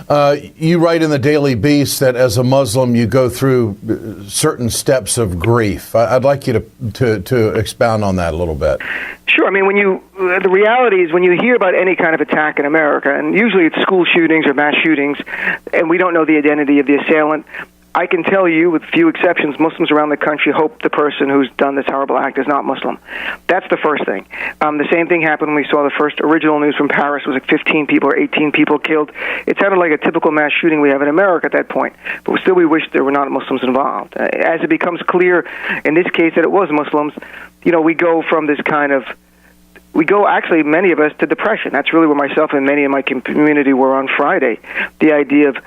You write in the Daily Beast that as a Muslim you go through certain steps of grief. I'd like you to expound on that a little bit. Sure. I mean, the reality is when you hear about any kind of attack in America, and usually it's school shootings or mass shootings, and we don't know the identity of the assailant, I can tell you, with few exceptions, Muslims around the country hope the person who's done this horrible act is not Muslim. That's the first thing. The same thing happened when we saw the first original news from Paris. It was like 15 people or 18 people killed. It sounded like a typical mass shooting we have in America at that point. But still, we wish there were not Muslims involved. As it becomes clear in this case that it was Muslims, we go from this kind of... We go, actually, many of us, to depression. That's really where myself and many in my community were on Friday. The idea of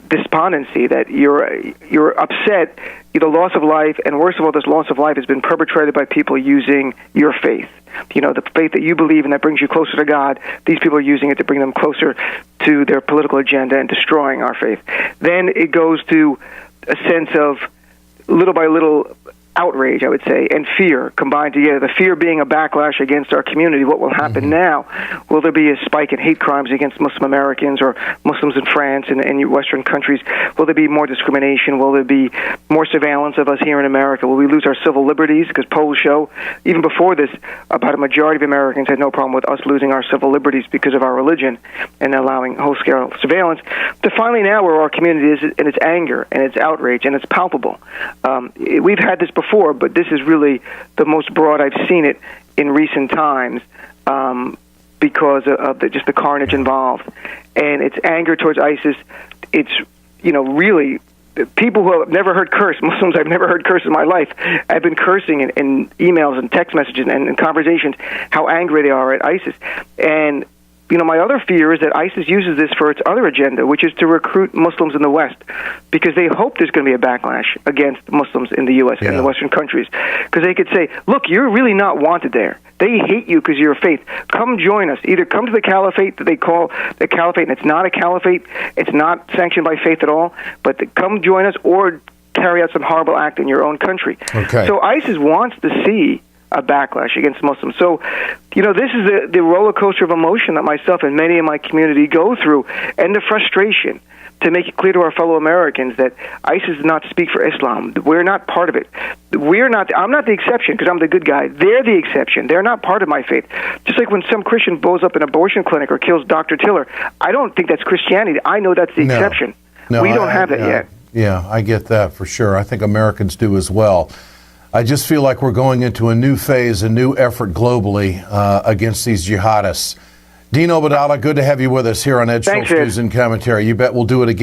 despondency, that you're upset, the loss of life, and worst of all, this loss of life has been perpetrated by people using your faith. The faith that you believe in that brings you closer to God, these people are using it to bring them closer to their political agenda and destroying our faith. Then it goes to a sense of, little by little, outrage, I would say, and fear combined together. The fear being a backlash against our community. What will happen now? Will there be a spike in hate crimes against Muslim Americans or Muslims in France and Western countries? Will there be more discrimination? Will there be more surveillance of us here in America? Will we lose our civil liberties? Because polls show, even before this, about a majority of Americans had no problem with us losing our civil liberties because of our religion and allowing whole-scale surveillance. To finally now where our community is in its anger and its outrage, and it's palpable. We've had this before, but this is really the most broad I've seen it in recent times because of just the carnage involved. And it's anger towards ISIS. It's, really, people who have never heard curse, Muslims I've never heard curse in my life, have been cursing in emails and text messages and in conversations how angry they are at ISIS. And my other fear is that ISIS uses this for its other agenda, which is to recruit Muslims in the West, because they hope there's going to be a backlash against Muslims in the U.S. and the Western countries, because they could say, look, you're really not wanted there. They hate you because you're a faith. Come join us. Either come to the caliphate that they call the caliphate, and it's not a caliphate, it's not sanctioned by faith at all, but come join us or carry out some horrible act in your own country. Okay. So ISIS wants to see a backlash against Muslims. So, this is the roller coaster of emotion that myself and many in my community go through, and the frustration to make it clear to our fellow Americans that ISIS does not speak for Islam. We're not part of it. I'm not the exception because I'm the good guy. They're the exception. They're not part of my faith. Just like when some Christian blows up an abortion clinic or kills Dr. Tiller, I don't think that's Christianity. I know that's the exception. No, we don't have that yet. Yeah, I get that for sure. I think Americans do as well. I just feel like we're going into a new phase, a new effort globally against these jihadists. Dean Obeidallah, good to have you with us here on Ed Schultz News and Commentary. You bet we'll do it again.